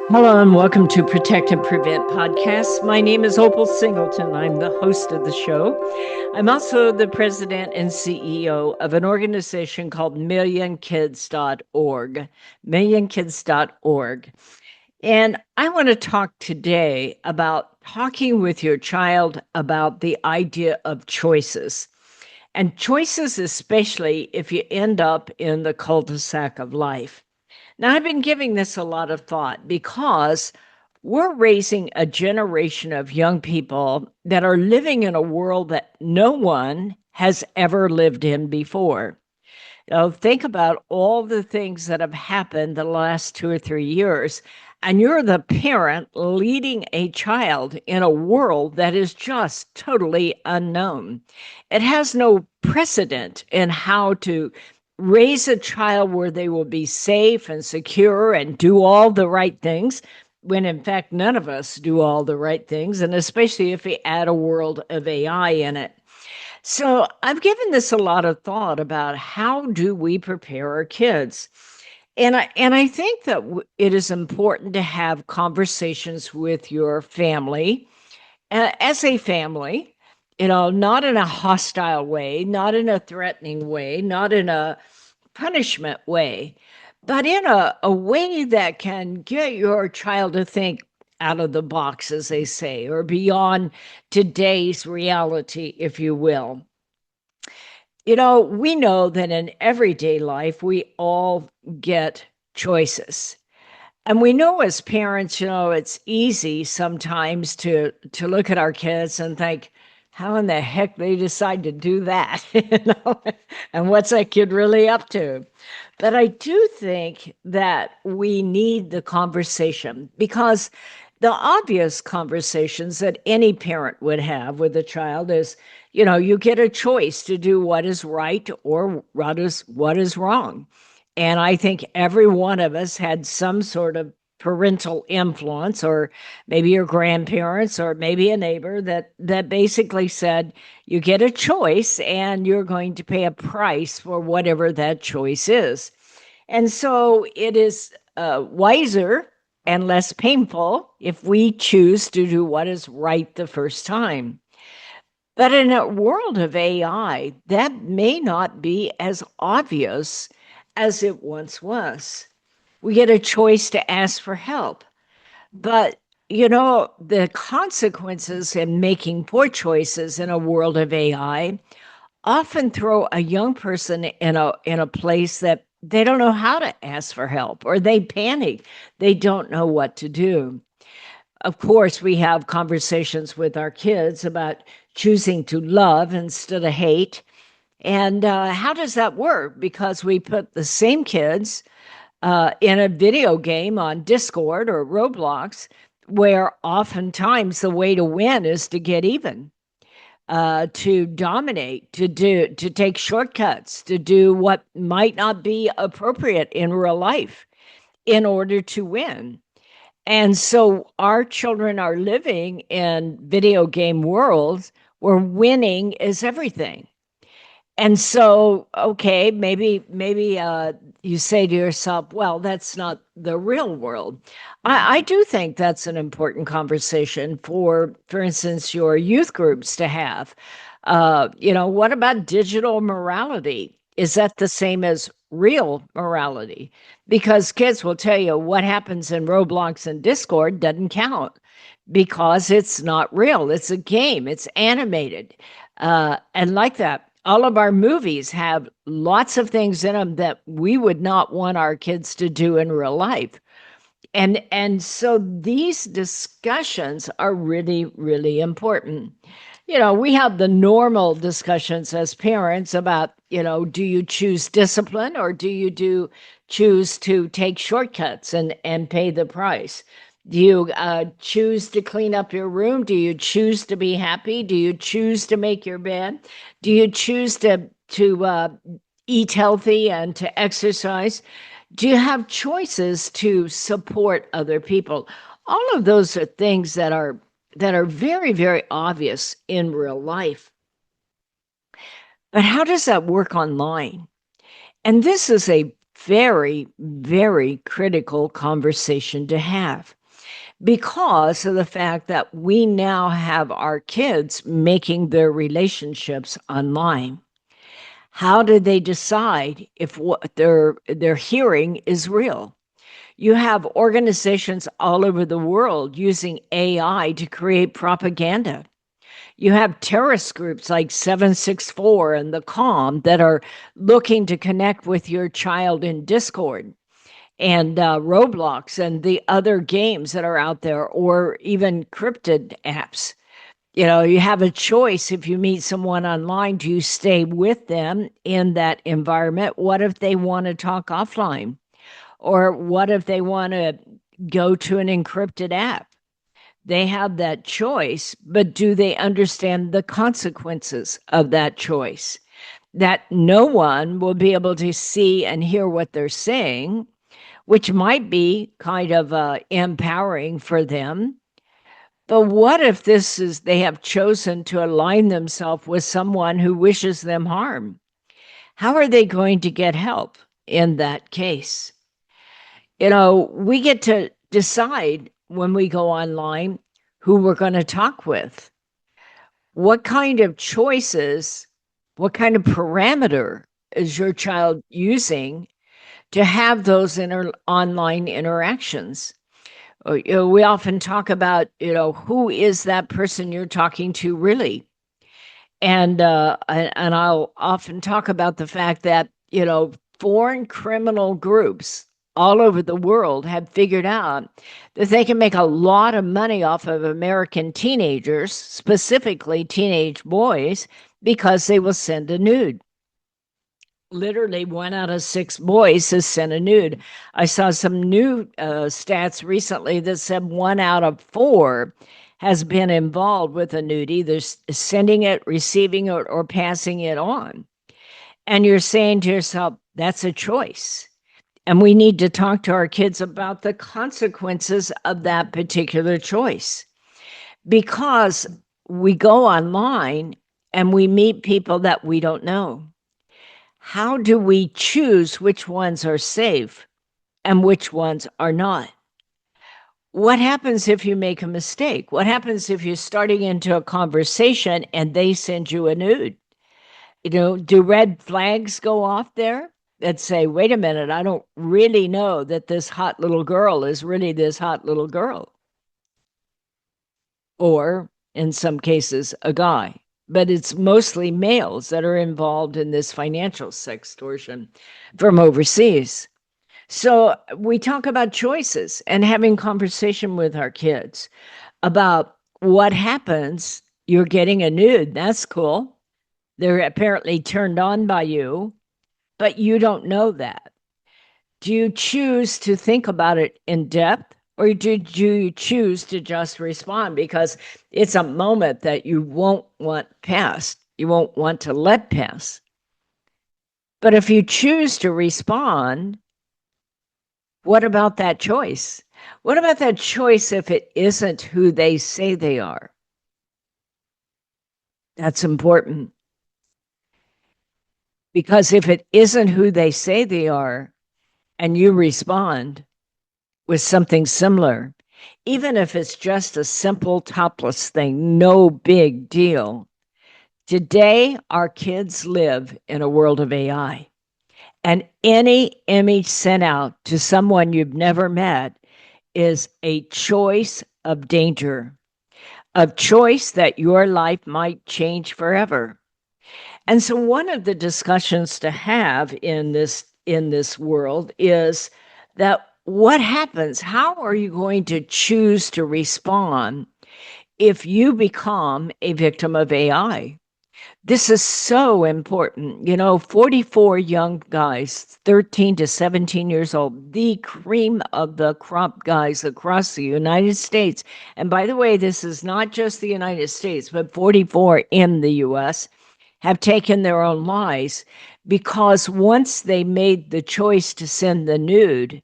Hello and welcome to Protect and Prevent podcast. My name is Opal Singleton. I'm the host of the show. I'm also the president and CEO of an organization called millionkids.org. Millionkids.org. And I want to talk today about talking with your child about the idea of choices. And choices, especially if you end up in the cul-de-sac of life. Now, I've been giving this a lot of thought because we're raising a generation of young people that are living in a world that no one has ever lived in before. Think about all the things that have happened the last 2 or 3 years, and you're the parent leading a child in a world that is just totally unknown. It has no precedent in how to raise a child where they will be safe and secure and do all the right things, when in fact, none of us do all the right things, and especially if we add a world of AI in it. So I've given this a lot of thought about how do we prepare our kids. And I think that it is important to have conversations with your family as a family, not in a hostile way, not in a threatening way, not in a punishment way, but in a way that can get your child to think out of the box, as they say, or beyond today's reality, if you will. We know that in everyday life, we all get choices. And we know as parents, it's easy sometimes to look at our kids and think, how in the heck they decide to do that? And what's that kid really up to? But I do think that we need the conversation because the obvious conversations that any parent would have with a child is, you get a choice to do what is right or what is wrong. And I think every one of us had some sort of parental influence, or maybe your grandparents, or maybe a neighbor that basically said, you get a choice and you're going to pay a price for whatever that choice is. And so it is wiser and less painful if we choose to do what is right the first time. But in a world of AI, that may not be as obvious as it once was. We get a choice to ask for help. But, the consequences in making poor choices in a world of AI often throw a young person in a place that they don't know how to ask for help, or they panic. They don't know what to do. Of course, we have conversations with our kids about choosing to love instead of hate. And how does that work? Because we put the same kids in a video game on Discord or Roblox, where oftentimes the way to win is to get even, to dominate, to take shortcuts, to do what might not be appropriate in real life in order to win. And so our children are living in video game worlds where winning is everything. And so, okay, maybe you say to yourself, well, that's not the real world. I do think that's an important conversation for instance, your youth groups to have. What about digital morality? Is that the same as real morality? Because kids will tell you what happens in Roblox and Discord doesn't count because it's not real. It's a game, it's animated. And like that, all of our movies have lots of things in them that we would not want our kids to do in real life. And so these discussions are really, really important. We have the normal discussions as parents about, do you choose discipline, or do you choose to take shortcuts and pay the price? Do you choose to clean up your room? Do you choose to be happy? Do you choose to make your bed? Do you choose to eat healthy and to exercise? Do you have choices to support other people? All of those are things that are very, very obvious in real life. But how does that work online? And this is a very, very critical conversation to have because of the fact that we now have our kids making their relationships online. How do they decide if what they're hearing is real? You have organizations all over the world using AI to create propaganda. You have terrorist groups like 764 and the Calm that are looking to connect with your child in Discord and Roblox and the other games that are out there, or even cryptid apps. You know, you have a choice if you meet someone online, do you stay with them in that environment? What if they want to talk offline? Or what if they want to go to an encrypted app? They have that choice, but do they understand the consequences of that choice? That no one will be able to see and hear what they're saying, which might be kind of empowering for them. But what if they have chosen to align themselves with someone who wishes them harm? How are they going to get help in that case? You know, we get to decide when we go online who we're going to talk with. What kind of choices, what kind of parameter is your child using to have those online interactions? You know, we often talk about, you know, who is that person you're talking to really? And I'll often talk about the fact that, you know, foreign criminal groups all over the world have figured out that they can make a lot of money off of American teenagers, specifically teenage boys, because they will send a nude. Literally 1 out of 6 boys has sent a nude. I saw some new stats recently that said 1 out of 4 has been involved with a nude, either sending it, receiving it, or passing it on. And you're saying to yourself, that's a choice. And we need to talk to our kids about the consequences of that particular choice. Because we go online and we meet people that we don't know. How do we choose which ones are safe and which ones are not? What happens if you make a mistake? What happens if you're starting into a conversation and they send you a nude? You know, do red flags go off there that say, wait a minute, I don't really know that this hot little girl is really this hot little girl? Or in some cases, a guy. But it's mostly males that are involved in this financial sextortion from overseas. So we talk about choices and having conversation with our kids about what happens. You're getting a nude. That's cool. They're apparently turned on by you, but you don't know that. Do you choose to think about it in depth, or do you choose to just respond because it's a moment that you won't want passed, you won't want to let pass? But if you choose to respond, what about that choice? What about that choice if it isn't who they say they are? That's important. Because if it isn't who they say they are, and you respond with something similar, even if it's just a simple topless thing, no big deal. Today, our kids live in a world of AI. And any image sent out to someone you've never met is a choice of danger, of choice that your life might change forever. And so one of the discussions to have in this world is that what happens? How are you going to choose to respond if you become a victim of AI? This is so important. You know, 44 young guys, 13 to 17 years old, the cream of the crop guys across the United States. And by the way, this is not just the United States, but 44 in the US have taken their own lives because once they made the choice to send the nude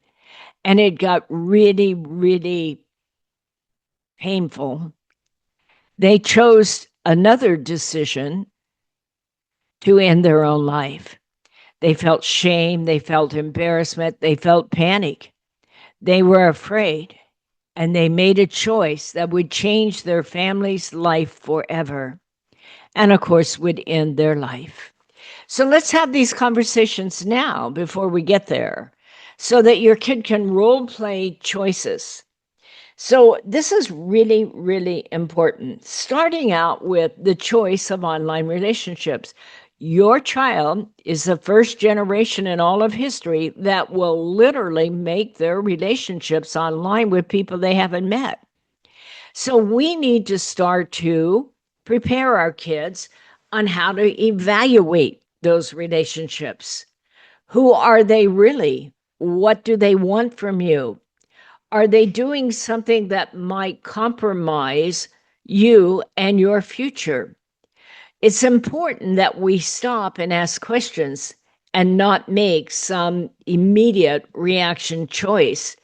and it got really, really painful, they chose another decision to end their own life. They felt shame, they felt embarrassment, they felt panic. They were afraid, and they made a choice that would change their family's life forever, and of course, would end their life. So let's have these conversations now before we get there so that your kid can role play choices. So, this is really, really important. Starting out with the choice of online relationships. Your child is the first generation in all of history that will literally make their relationships online with people they haven't met. So, we need to start to prepare our kids on how to evaluate those relationships. Who are they really? What do they want from you? Are they doing something that might compromise you and your future? It's important that we stop and ask questions and not make some immediate reaction choice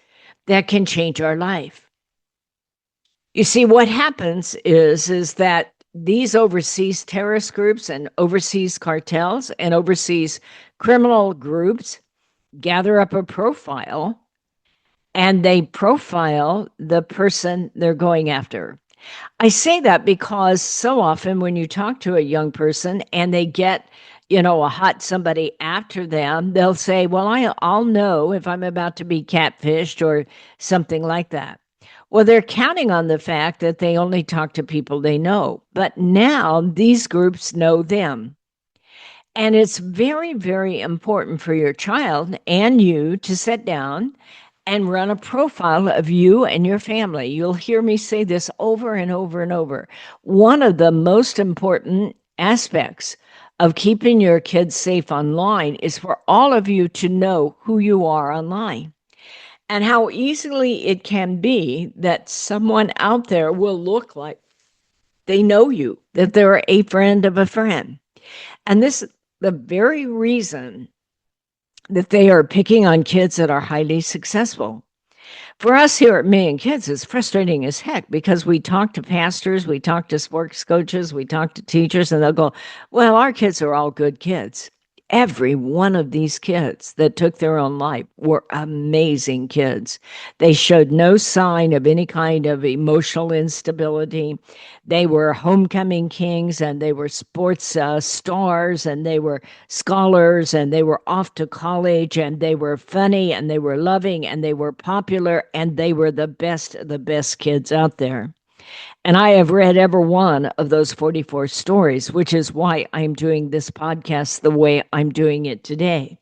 that can change our life. You see, what happens is that these overseas terrorist groups and overseas cartels and overseas criminal groups gather up a profile, and they profile the person they're going after. I say that because so often when you talk to a young person and they get, a hot somebody after them, they'll say, well, I'll know if I'm about to be catfished or something like that. Well, they're counting on the fact that they only talk to people they know. But now these groups know them. And it's very, very important for your child and you to sit down and run a profile of you and your family. You'll hear me say this over and over and over. One of the most important aspects of keeping your kids safe online is for all of you to know who you are online and how easily it can be that someone out there will look like they know you, that they're a friend of a friend. And this is the very reason that they are picking on kids that are highly successful. For us here at Million Kids, it's frustrating as heck because we talk to pastors, we talk to sports coaches, we talk to teachers, and they'll go, well, our kids are all good kids. Every one of these kids that took their own life were amazing kids. They showed no sign of any kind of emotional instability. They were homecoming kings, and they were sports stars, and they were scholars, and they were off to college, and they were funny, and they were loving, and they were popular, and they were the best of the best kids out there. And I have read every one of those 44 stories, which is why I'm doing this podcast the way I'm doing it today.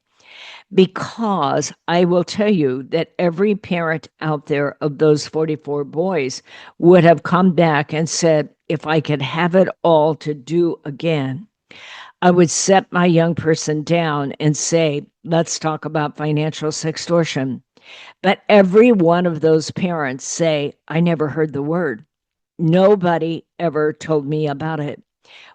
Because I will tell you that every parent out there of those 44 boys would have come back and said, if I could have it all to do again, I would set my young person down and say, let's talk about financial sextortion. But every one of those parents say, I never heard the word. Nobody ever told me about it.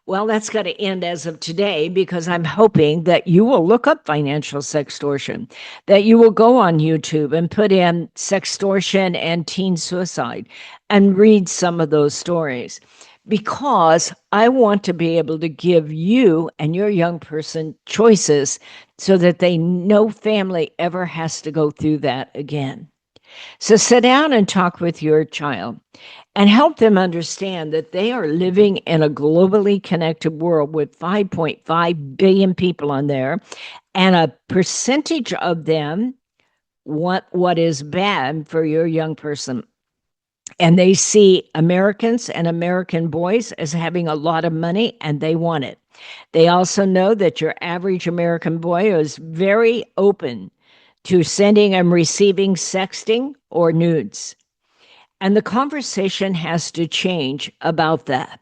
Well, that's got to end as of today because I'm hoping that you will look up financial sextortion, that you will go on YouTube and put in sextortion and teen suicide and read some of those stories because I want to be able to give you and your young person choices so that they no family ever has to go through that again. So sit down and talk with your child and help them understand that they are living in a globally connected world with 5.5 billion people on there, and a percentage of them want what is bad for your young person. And they see Americans and American boys as having a lot of money, and they want it. They also know that your average American boy is very open to sending and receiving sexting or nudes. And the conversation has to change about that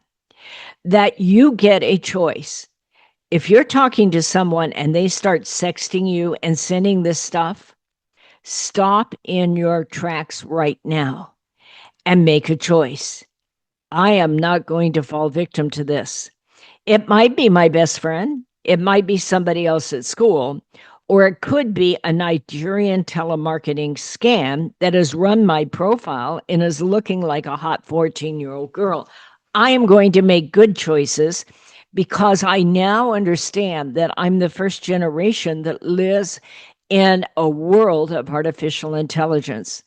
you get a choice. If you're talking to someone and they start sexting you and sending this stuff, stop in your tracks right now and make a choice. I am not going to fall victim to this. It might be my best friend. It might be somebody else at school, or it could be a Nigerian telemarketing scam that has run my profile and is looking like a hot 14-year-old girl. I am going to make good choices because I now understand that I'm the first generation that lives in a world of artificial intelligence.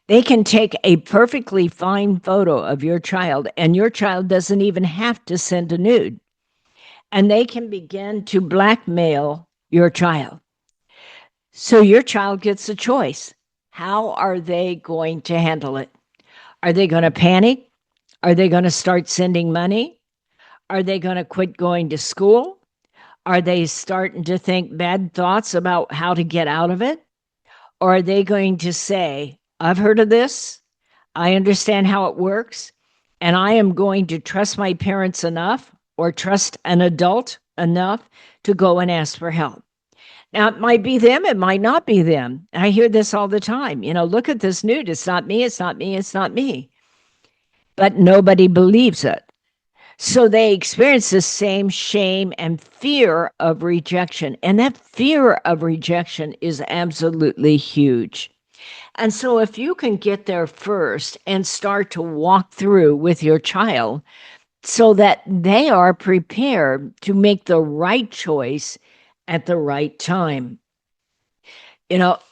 They can take a perfectly fine photo of your child, and your child doesn't even have to send a nude. And they can begin to blackmail your child. So your child gets a choice. How are they going to handle it? Are they going to panic? Are they going to start sending money? Are they going to quit going to school? Are they starting to think bad thoughts about how to get out of it? Or are they going to say, I've heard of this, I understand how it works, and I am going to trust my parents enough or trust an adult enough to go and ask for help? Now, it might be them, it might not be them. I hear this all the time. Look at this nude. It's not me, it's not me, it's not me. But nobody believes it. So they experience the same shame and fear of rejection. And that fear of rejection is absolutely huge. And so if you can get there first and start to walk through with your child so that they are prepared to make the right choice at the right time.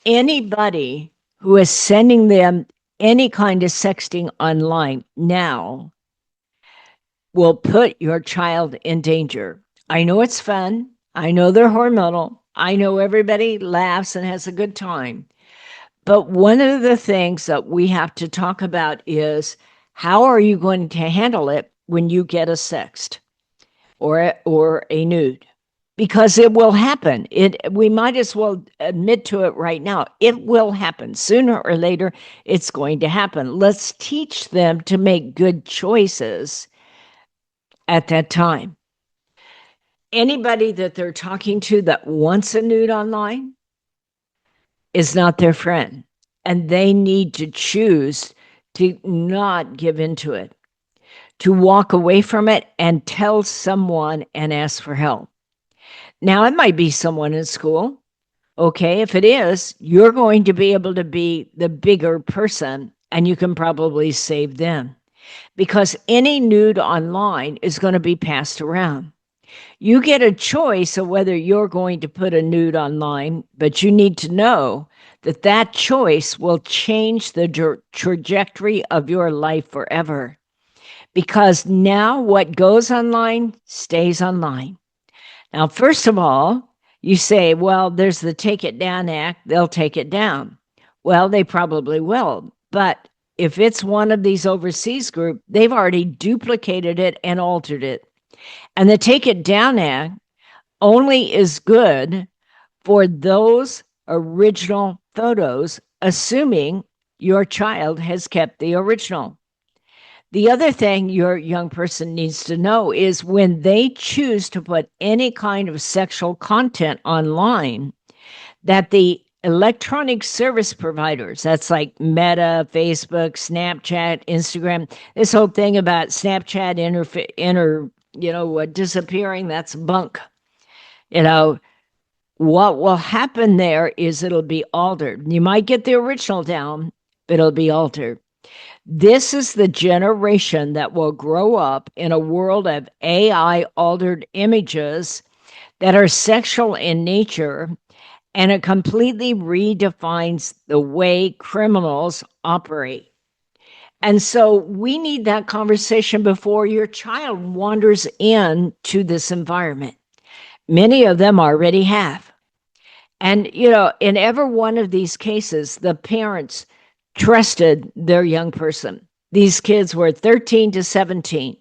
Anybody who is sending them any kind of sexting online now will put your child in danger. I know it's fun. I know they're hormonal. I know everybody laughs and has a good time. But one of the things that we have to talk about is how are you going to handle it when you get a sext or a nude? Because it will happen. We might as well admit to it right now. It will happen. Sooner or later, it's going to happen. Let's teach them to make good choices at that time. Anybody that they're talking to that wants a nude online is not their friend. And they need to choose to not give into it, to walk away from it and tell someone and ask for help. Now, it might be someone in school. Okay, if it is, you're going to be able to be the bigger person and you can probably save them because any nude online is going to be passed around. You get a choice of whether you're going to put a nude online, but you need to know that that choice will change the trajectory of your life forever. Because now what goes online stays online. Now, first of all, you say, well, there's the Take It Down Act, they'll take it down. Well, they probably will. But if it's one of these overseas groups, they've already duplicated it and altered it. And the Take It Down Act only is good for those original photos, assuming your child has kept the original. The other thing your young person needs to know is when they choose to put any kind of sexual content online, that the electronic service providers, that's like Meta, Facebook, Snapchat, Instagram, this whole thing about Snapchat disappearing, that's bunk. What will happen there is it'll be altered. You might get the original down, but it'll be altered. This is the generation that will grow up in a world of AI altered images that are sexual in nature, and it completely redefines the way criminals operate. And so we need that conversation before your child wanders into this environment. Many of them already have. And, in every one of these cases, the parents trusted their young person. These kids were 13 to 17.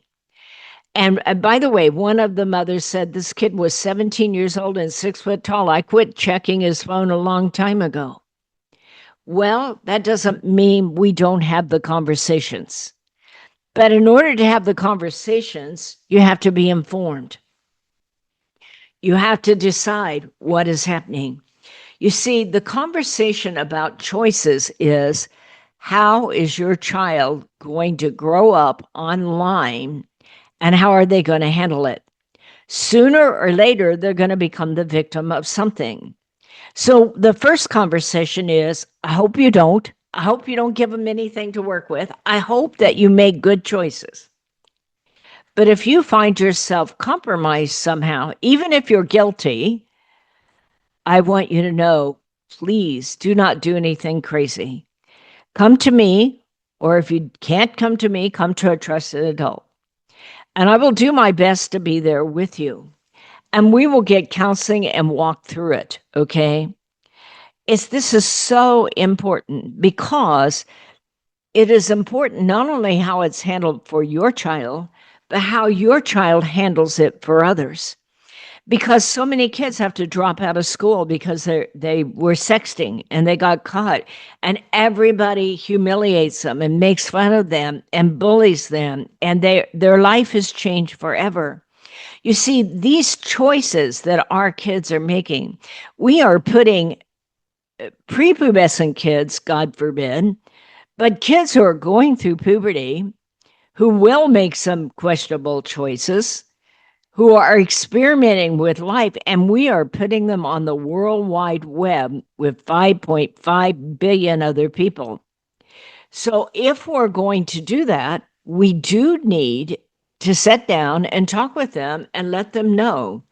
And by the way, one of the mothers said this kid was 17 years old and 6 foot tall. I quit checking his phone a long time ago. Well, that doesn't mean we don't have the conversations. But in order to have the conversations, you have to be informed. You have to decide what is happening. You see, the conversation about choices is how is your child going to grow up online and how are they going to handle it? Sooner or later, they're going to become the victim of something. So the first conversation is, I hope you don't. I hope you don't give them anything to work with. I hope that you make good choices. But if you find yourself compromised somehow, even if you're guilty, I want you to know, please do not do anything crazy. Come to me, or if you can't come to me, come to a trusted adult. And I will do my best to be there with you. And we will get counseling and walk through it, okay? This is so important because it is important not only how it's handled for your child, but how your child handles it for others. Because so many kids have to drop out of school because they were sexting and they got caught, and everybody humiliates them and makes fun of them and bullies them, and their life has changed forever. You see, these choices that our kids are making, we are putting prepubescent kids, God forbid, but kids who are going through puberty, who will make some questionable choices, who are experimenting with life, and we are putting them on the World Wide Web with 5.5 billion other people. So if we're going to do that, we do need to sit down and talk with them and let them know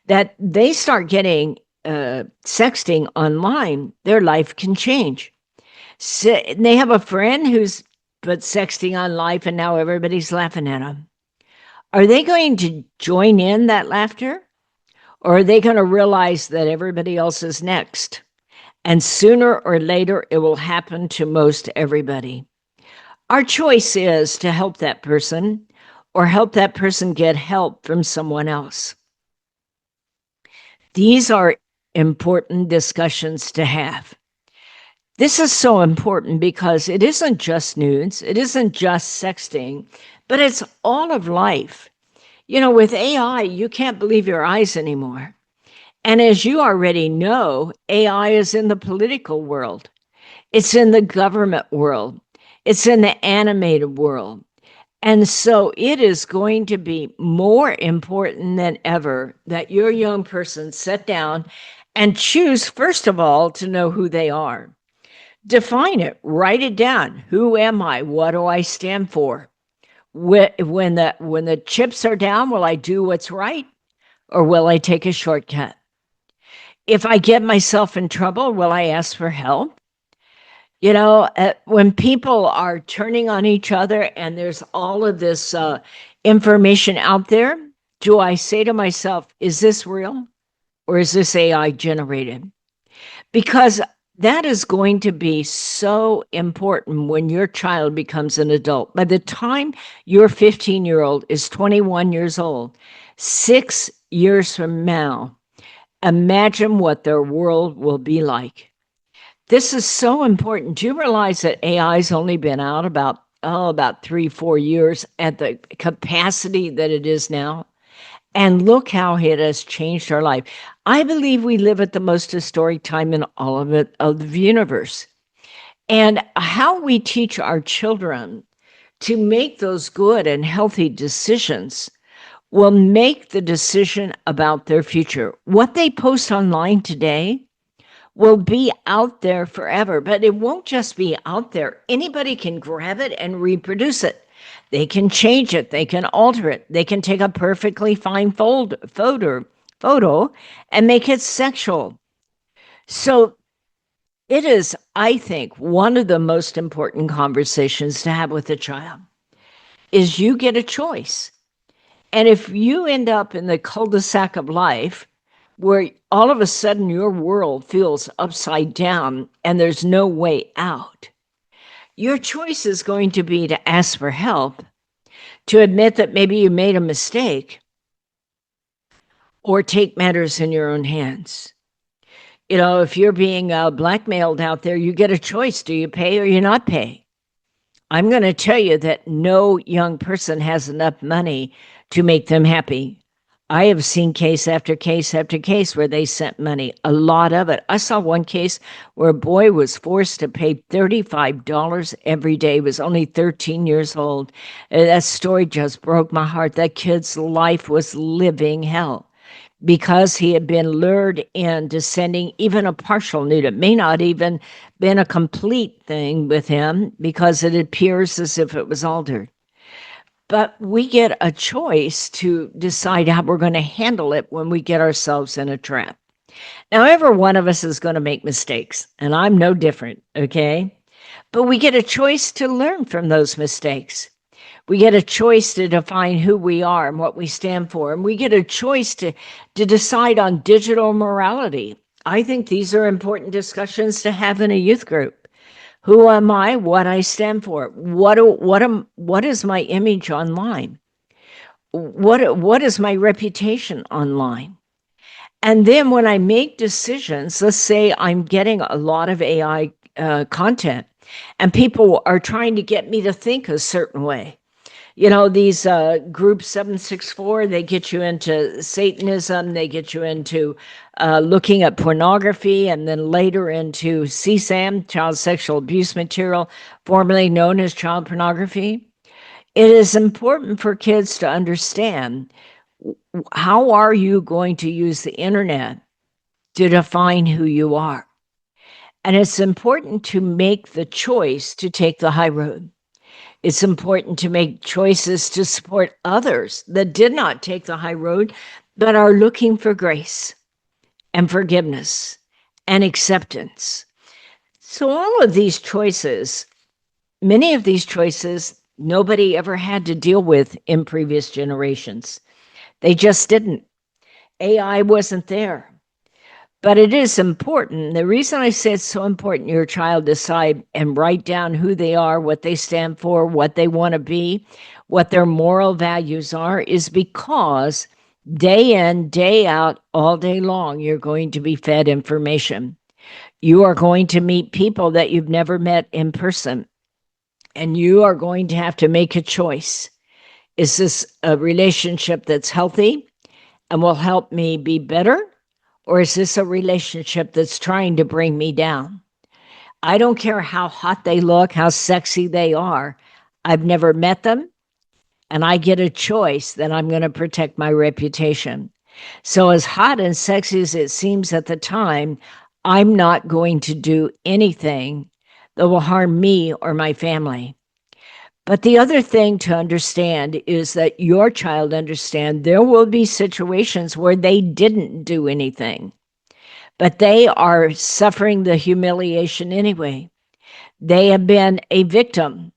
that they start getting sexting online, their life can change. So they have a friend who's put sexting on live, and now everybody's laughing at them. Are they going to join in that laughter? Or are they going to realize that everybody else is next? And sooner or later, it will happen to most everybody. Our choice is to help that person or help that person get help from someone else. These are important discussions to have. This is so important because it isn't just nudes, it isn't just sexting, but it's all of life. You know, with AI, you can't believe your eyes anymore. And as you already know, AI is in the political world, it's in the government world, it's in the animated world. And so it is going to be more important than ever that your young person sit down and choose, first of all, to know who they are. Define it, write it down. Who am I? What do I stand for? When the chips are down, will I do what's right or will I take a shortcut? If I get myself in trouble, will I ask for help? You know, when people are turning on each other and there's all of this information out there, do I say to myself, is this real or is this AI generated? Because that is going to be so important when your child becomes an adult. By the time your 15-year-old is 21 years old, 6 years from now, imagine what their world will be like. This is so important. Do you realize that AI's only been out about 3-4 years at the capacity that it is now? And look how it has changed our life. I believe we live at the most historic time in all of it, of the universe. And how we teach our children to make those good and healthy decisions will make the decision about their future. What they post online today will be out there forever, but it won't just be out there. Anybody can grab it and reproduce it. They can change it. They can alter it. They can take a perfectly fine photo and make it sexual. So it is, I think, one of the most important conversations to have with a child is you get a choice. And if you end up in the cul-de-sac of life where all of a sudden your world feels upside down and there's no way out, your choice is going to be to ask for help, to admit that maybe you made a mistake, or take matters in your own hands. You know, if you're being blackmailed out there, you get a choice. Do you pay or you not pay? I'm going to tell you that no young person has enough money to make them happy. I have seen case after case after case where they sent money, a lot of it. I saw one case where a boy was forced to pay $35 every day. He was only 13 years old. And that story just broke my heart. That kid's life was living hell because he had been lured into sending even a partial nude. It may not even been a complete thing with him because it appears as if it was altered. but we get a choice to decide how we're going to handle it when we get ourselves in a trap. Now, every one of us is going to make mistakes, and I'm no different, okay? But we get a choice to learn from those mistakes. We get a choice to define who we are and what we stand for. And we get a choice to decide on digital morality. I think these are important discussions to have in a youth group. Who am I? What I stand for? What is my image online? What is my reputation online? And then when I make decisions, let's say I'm getting a lot of AI content, and people are trying to get me to think a certain way. You know, these group 764, they get you into Satanism, they get you into looking at pornography, and then later into CSAM, child sexual abuse material, formerly known as child pornography. It is important for kids to understand, how are you going to use the internet to define who you are? And it's important to make the choice to take the high road. It's important to make choices to support others that did not take the high road, but are looking for grace and forgiveness and acceptance. So, all of these choices, many of these choices, nobody ever had to deal with in previous generations. They just didn't. AI wasn't there. But it is important. The reason I say it's so important your child decide and write down who they are, what they stand for, what they want to be, what their moral values are, is because day in, day out, all day long, you're going to be fed information. You are going to meet people that you've never met in person, and you are going to have to make a choice. Is this a relationship that's healthy and will help me be better? Or is this a relationship that's trying to bring me down? I don't care how hot they look, how sexy they are. I've never met them, and I get a choice that I'm going to protect my reputation. So, as hot and sexy as it seems at the time, I'm not going to do anything that will harm me or my family. But the other thing to understand is that your child understand there will be situations where they didn't do anything, but they are suffering the humiliation anyway. They have been a victim,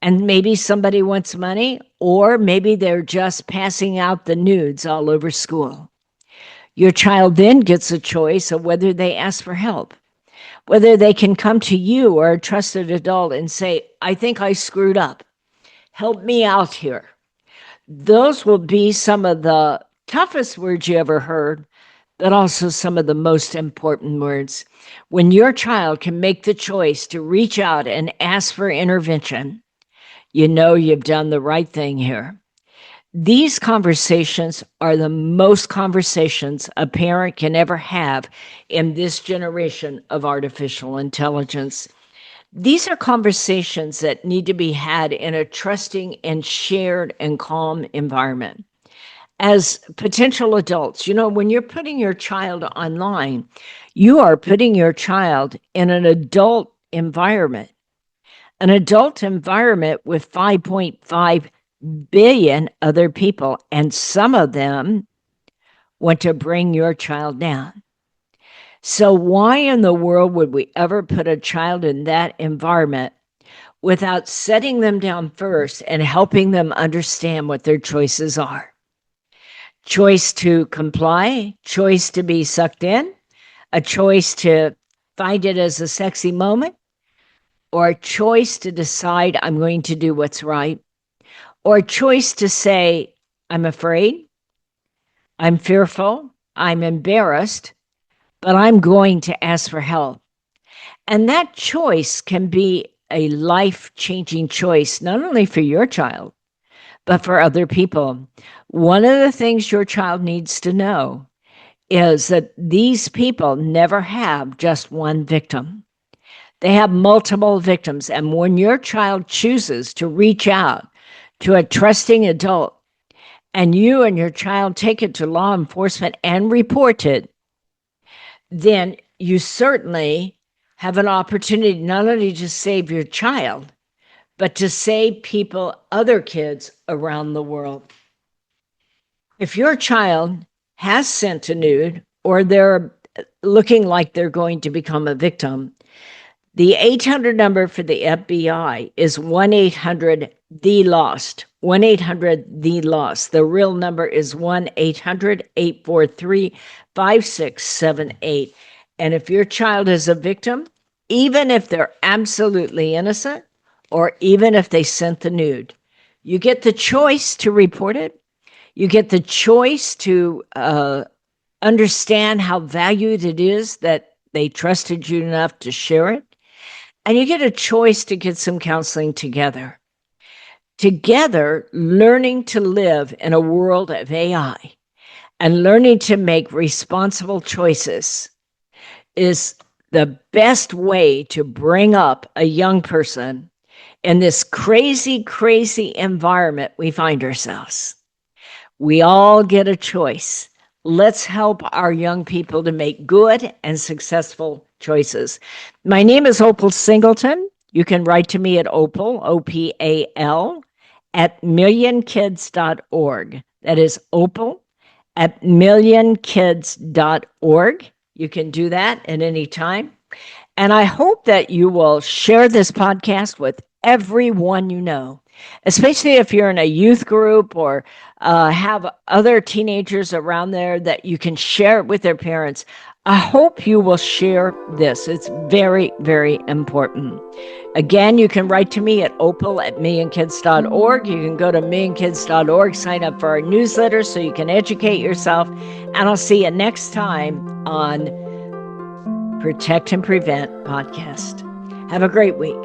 and maybe somebody wants money, or maybe they're just passing out the nudes all over school. Your child then gets a choice of whether they ask for help, whether they can come to you or a trusted adult and say, I think I screwed up. Help me out here. Those will be some of the toughest words you ever heard, but also some of the most important words. When your child can make the choice to reach out and ask for intervention, you know you've done the right thing here. These conversations are the most conversations a parent can ever have in this generation of artificial intelligence. These are conversations that need to be had in a trusting and shared and calm environment. As potential adults, you know, when you're putting your child online, you are putting your child in an adult environment with 5.5 billion other people, and some of them want to bring your child down. So, why in the world would we ever put a child in that environment without setting them down first and helping them understand what their choices are? Choice to comply, choice to be sucked in, a choice to find it as a sexy moment, or a choice to decide I'm going to do what's right, or a choice to say, I'm afraid, I'm fearful, I'm embarrassed, but I'm going to ask for help. And that choice can be a life-changing choice, not only for your child, but for other people. One of the things your child needs to know is that these people never have just one victim. They have multiple victims. And when your child chooses to reach out to a trusting adult and you and your child take it to law enforcement and report it, then you certainly have an opportunity not only to save your child, but to save people, other kids around the world. If your child has sent a nude or they're looking like they're going to become a victim, the 800 number for the FBI is 1-800-THE-LOST. 1-800-THE-LOST. The real number is 1-800-843-5678. And if your child is a victim, even if they're absolutely innocent, or even if they sent the nude, you get the choice to report it. You get the choice to understand how valued it is that they trusted you enough to share it. And you get a choice to get some counseling together. Together, learning to live in a world of AI and learning to make responsible choices is the best way to bring up a young person in this crazy, crazy environment we find ourselves. We all get a choice. Let's help our young people to make good and successful choices. My name is Opal Singleton. You can write to me at Opal, OPAL, at millionkids.org. That is Opal at millionkids.org. You can do that at any time. And I hope that you will share this podcast with everyone you know, especially if you're in a youth group or have other teenagers around there that you can share it with their parents. I hope you will share this. It's very, very important. Again, you can write to me at opal at millionkids.org. You can go to millionkids.org, sign up for our newsletter so you can educate yourself. And I'll see you next time on Protect and Prevent podcast. Have a great week.